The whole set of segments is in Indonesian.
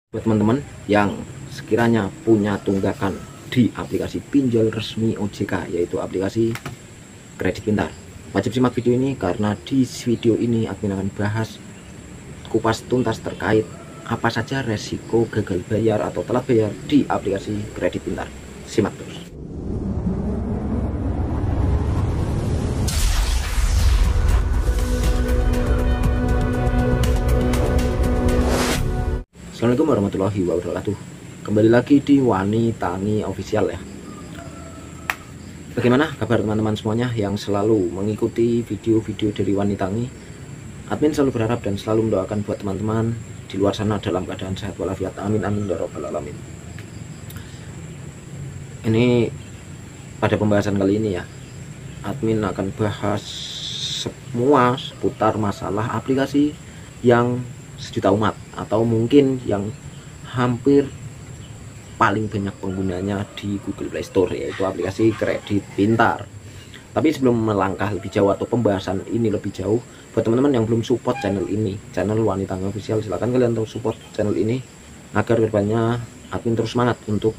Buat teman-teman yang sekiranya punya tunggakan di aplikasi pinjol resmi OJK, yaitu aplikasi Kredit Pintar, wajib simak video ini karena di video ini admin akan bahas kupas tuntas terkait apa saja resiko gagal bayar atau telat bayar di aplikasi Kredit Pintar. Simak terus. Assalamualaikum warahmatullahi wabarakatuh. Kembali lagi di Wani Tangi Official ya. Bagaimana kabar teman-teman semuanya yang selalu mengikuti video-video dari Wani Tangi? Admin selalu berharap dan selalu mendoakan buat teman-teman di luar sana dalam keadaan sehat walafiat. Amin amin ya rabbal alamin. Ini pada pembahasan kali ini ya, admin akan bahas semua seputar masalah aplikasi yang sejuta umat atau mungkin yang hampir paling banyak penggunanya di Google Play Store, yaitu aplikasi Kredit Pintar. Tapi sebelum melangkah lebih jauh atau pembahasan ini lebih jauh, buat teman-teman yang belum support channel ini, channel Wani Tangi Official, silahkan kalian untuk support channel ini agar kedepannya admin terus semangat untuk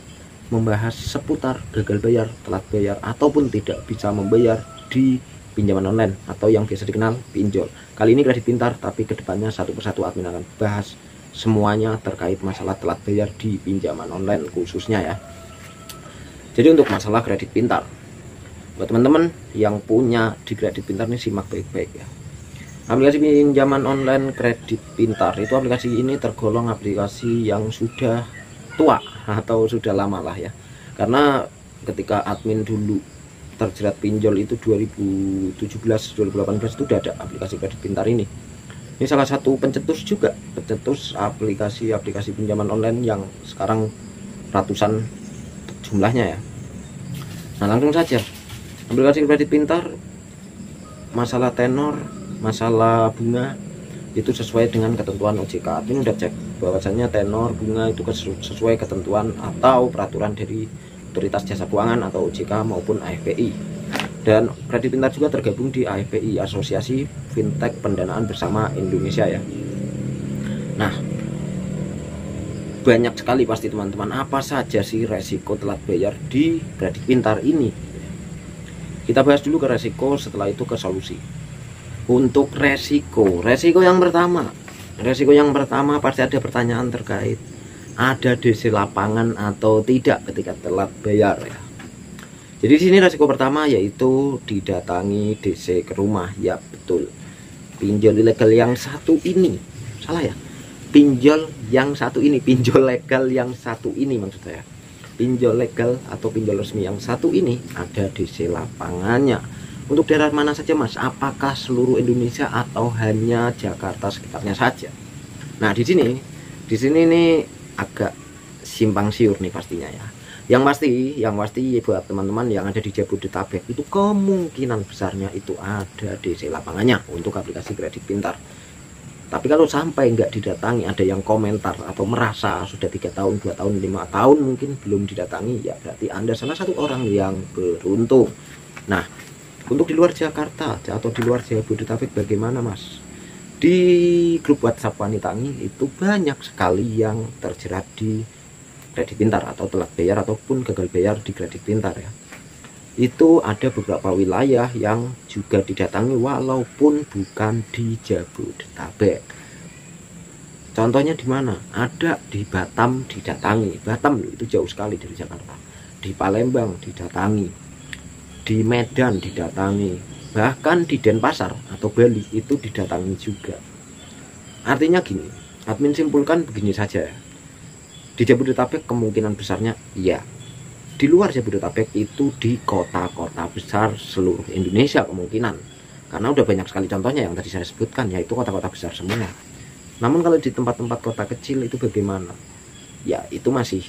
membahas seputar gagal bayar, telat bayar ataupun tidak bisa membayar di pinjaman online atau yang biasa dikenal pinjol. Kali ini Kredit Pintar, tapi kedepannya satu persatu admin akan bahas semuanya terkait masalah telat bayar di pinjaman online khususnya ya. Jadi untuk masalah Kredit Pintar, buat teman-teman yang punya di Kredit Pintar ini simak baik-baik ya. Aplikasi pinjaman online Kredit Pintar itu, aplikasi ini tergolong aplikasi yang sudah tua atau sudah lama lah ya. Karena ketika admin dulu terjerat pinjol itu 2017-2018 itu udah ada aplikasi Kredit Pintar ini. Ini salah satu pencetus juga, pencetus aplikasi pinjaman online yang sekarang ratusan jumlahnya ya. Nah langsung saja, aplikasi Kredit Pintar, masalah tenor, masalah bunga itu sesuai dengan ketentuan OJK. Admin udah cek bahwasannya tenor bunga itu sesuai ketentuan atau peraturan dari Otoritas Jasa Keuangan atau OJK maupun AFPI. Dan Kredit Pintar juga tergabung di AFPI, Asosiasi Fintech Pendanaan Bersama Indonesia ya. Nah, banyak sekali pasti teman-teman, apa saja sih resiko telat bayar di Kredit Pintar ini? Kita bahas dulu ke resiko, setelah itu ke solusi. Untuk resiko yang pertama pasti ada pertanyaan terkait ada DC lapangan atau tidak ketika telat bayar ya. Jadi di sini resiko pertama yaitu didatangi DC ke rumah. Ya betul, pinjol ilegal yang satu ini, salah ya, pinjol legal yang satu ini maksud saya, pinjol legal atau pinjol resmi yang satu ini ada DC lapangannya. Untuk daerah mana saja mas? Apakah seluruh Indonesia atau hanya Jakarta sekitarnya saja? Nah di sini nih agak simpang siur nih pastinya ya. Yang pasti buat teman-teman yang ada di Jabodetabek itu kemungkinan besarnya itu ada DC lapangannya untuk aplikasi Kredit Pintar. Tapi kalau sampai nggak didatangi, ada yang komentar atau merasa sudah 3 tahun, 2 tahun, 5 tahun mungkin belum didatangi, ya berarti Anda salah satu orang yang beruntung. Nah, untuk di luar Jakarta atau di luar Jabodetabek bagaimana mas? Di grup WhatsApp Wani Tangi itu banyak sekali yang terjerat di Kredit Pintar atau telat bayar ataupun gagal bayar di Kredit Pintar ya. Itu ada beberapa wilayah yang juga didatangi walaupun bukan di Jabodetabek. Contohnya di mana? Ada di Batam didatangi. Batam itu jauh sekali dari Jakarta. Di Palembang didatangi. Di Medan didatangi. Bahkan di Denpasar atau Bali itu didatangi juga. Artinya gini, admin simpulkan begini saja ya. Di Jabodetabek kemungkinan besarnya iya. Di luar Jabodetabek itu di kota-kota besar seluruh Indonesia kemungkinan. Karena udah banyak sekali contohnya yang tadi saya sebutkan, yaitu kota-kota besar semua. Namun kalau di tempat-tempat kota kecil itu bagaimana? Ya itu masih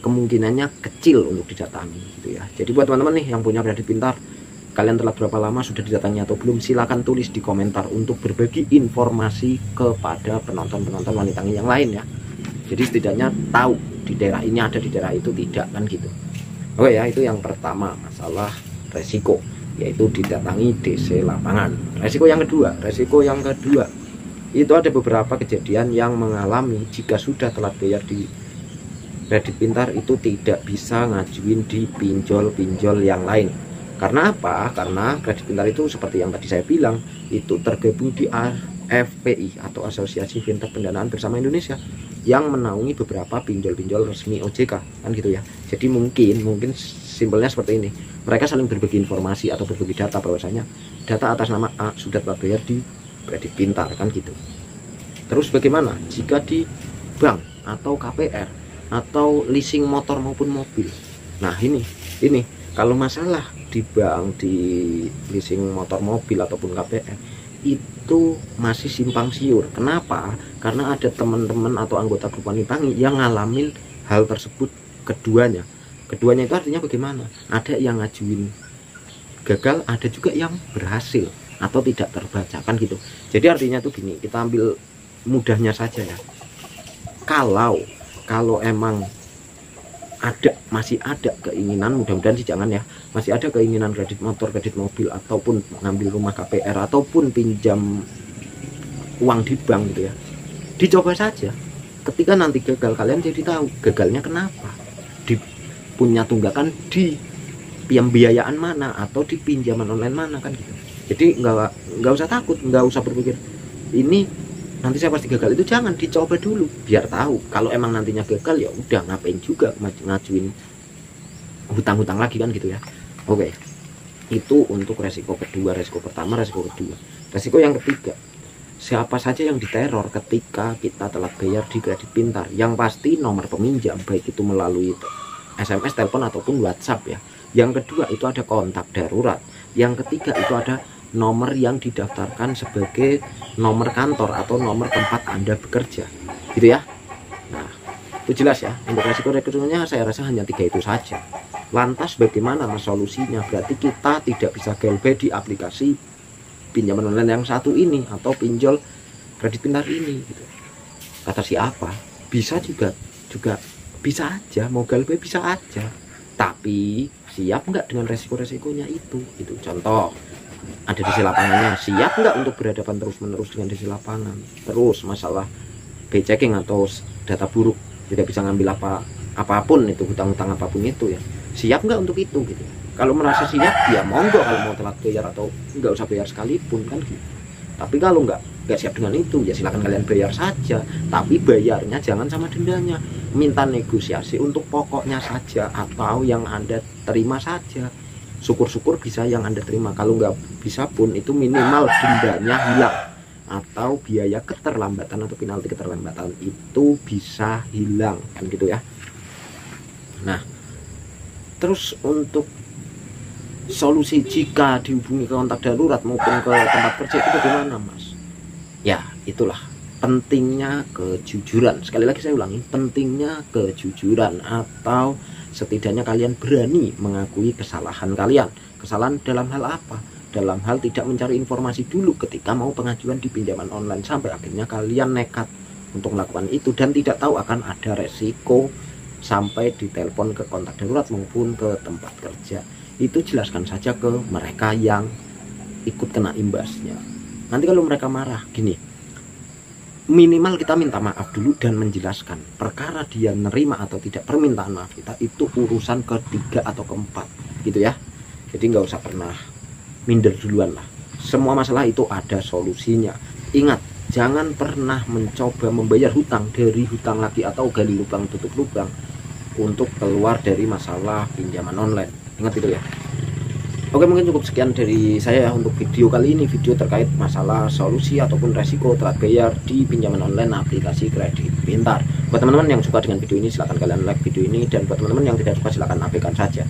kemungkinannya kecil untuk didatangi gitu ya. Jadi buat teman-teman nih yang punya Kredit Pintar, kalian telah berapa lama sudah didatangi atau belum? Silahkan tulis di komentar untuk berbagi informasi kepada penonton-penonton Wani Tangi yang lain ya. Jadi setidaknya tahu di daerah ini ada, di daerah itu tidak, kan gitu. Oke ya, itu yang pertama masalah resiko, yaitu didatangi DC lapangan. Resiko yang kedua Itu ada beberapa kejadian yang mengalami jika sudah telat bayar di kredit pintar itu tidak bisa ngajuin di pinjol-pinjol yang lain. Karena apa? Karena kredit pintar itu seperti yang tadi saya bilang, itu tergabung di AFPI atau Asosiasi Fintech Pendanaan Bersama Indonesia yang menaungi beberapa pinjol-pinjol resmi OJK, kan gitu ya. Jadi mungkin simpelnya seperti ini. Mereka saling berbagi informasi atau berbagi data bahwasanya data atas nama A sudah telah bayar di kredit pintar, kan gitu. Terus bagaimana jika di bank atau KPR atau leasing motor maupun mobil? Nah, ini kalau masalah di bank, di leasing motor mobil ataupun KPR itu masih simpang siur. Kenapa? Karena ada teman-teman atau anggota grup Wanita yang ngalamin hal tersebut keduanya itu artinya bagaimana? Ada yang ngajuin gagal, ada juga yang berhasil atau tidak terbaca, kan gitu. Jadi artinya tuh gini, kita ambil mudahnya saja ya. Kalau emang masih ada keinginan, mudah-mudahan sih jangan ya, masih ada keinginan kredit motor, kredit mobil, ataupun ngambil rumah KPR, ataupun pinjam uang di bank gitu ya, dicoba saja. Ketika nanti gagal, kalian jadi tahu gagalnya kenapa, punya tunggakan di pembiayaan mana atau di pinjaman online mana, kan gitu. Jadi nggak usah takut, nggak usah berpikir ini nanti saya pasti gagal. Itu jangan, dicoba dulu biar tahu. Kalau emang nantinya gagal ya udah, ngapain juga ngajuin hutang-hutang lagi, kan gitu ya. Oke, itu untuk resiko kedua. Resiko pertama, resiko kedua. Resiko yang ketiga, siapa saja yang diteror ketika kita telat bayar di kredit pintar? Yang pasti nomor peminjam, baik itu melalui SMS, telepon ataupun WhatsApp ya. Yang kedua itu ada kontak darurat. Yang ketiga itu ada nomor yang didaftarkan sebagai nomor kantor atau nomor tempat Anda bekerja, gitu ya. Nah, itu jelas ya. Untuk resiko-resikonya saya rasa hanya 3 itu saja. Lantas bagaimana solusinya? Berarti kita tidak bisa gelbay di aplikasi pinjaman online yang satu ini atau pinjol kredit pintar ini, gitu. Kata siapa? Bisa juga bisa aja, mau gelbay bisa aja. Tapi siap nggak dengan resiko-resikonya itu? Itu contoh. Ada di lapangannya, siap nggak untuk berhadapan terus-menerus dengan di lapangan? Terus masalah checking atau data buruk, tidak bisa ngambil apapun itu, hutang-hutang apapun itu ya, siap nggak untuk itu gitu. Kalau merasa siap ya monggo, kalau mau telat bayar atau nggak usah bayar sekalipun, kan gitu. Tapi kalau nggak siap dengan itu ya silakan kalian bayar saja, tapi bayarnya jangan sama dendanya. Minta negosiasi untuk pokoknya saja atau yang Anda terima saja. Syukur-syukur bisa yang Anda terima. Kalau nggak bisa pun itu minimal dendanya hilang, atau biaya keterlambatan atau penalti keterlambatan itu bisa hilang, kan gitu ya. Nah, terus untuk solusi jika dihubungi ke kontak darurat maupun ke tempat kerja itu bagaimana, Mas? Ya, itulah pentingnya kejujuran. Sekali lagi saya ulangi, pentingnya kejujuran, atau setidaknya kalian berani mengakui kesalahan kalian. Kesalahan dalam hal apa? Dalam hal tidak mencari informasi dulu ketika mau pengajuan di pinjaman online, sampai akhirnya kalian nekat untuk melakukan itu dan tidak tahu akan ada resiko sampai ditelepon ke kontak darurat maupun ke tempat kerja. Itu jelaskan saja ke mereka yang ikut kena imbasnya. Nanti kalau mereka marah, gini, minimal kita minta maaf dulu dan menjelaskan. Perkara dia nerima atau tidak permintaan maaf kita itu urusan ketiga atau keempat, gitu ya. Jadi nggak usah pernah minder duluan lah. Semua masalah itu ada solusinya. Ingat, jangan pernah mencoba membayar hutang dari hutang lagi atau gali lubang tutup lubang untuk keluar dari masalah pinjaman online. Ingat itu ya. Oke, mungkin cukup sekian dari saya ya untuk video kali ini, video terkait masalah solusi ataupun resiko telat bayar di pinjaman online aplikasi kredit pintar. Buat teman-teman yang suka dengan video ini silahkan kalian like video ini, dan buat teman-teman yang tidak suka silahkan abaikan saja.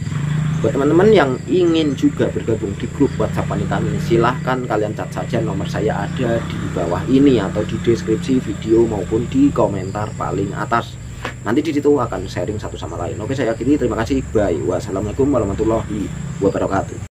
Buat teman-teman yang ingin juga bergabung di grup WhatsApp Wanita ini, silahkan kalian cat saja, nomor saya ada di bawah ini atau di deskripsi video maupun di komentar paling atas. Nanti di situ akan sharing satu sama lain. Oke, saya akhiri, terima kasih, bye. Wassalamualaikum warahmatullahi wabarakatuh.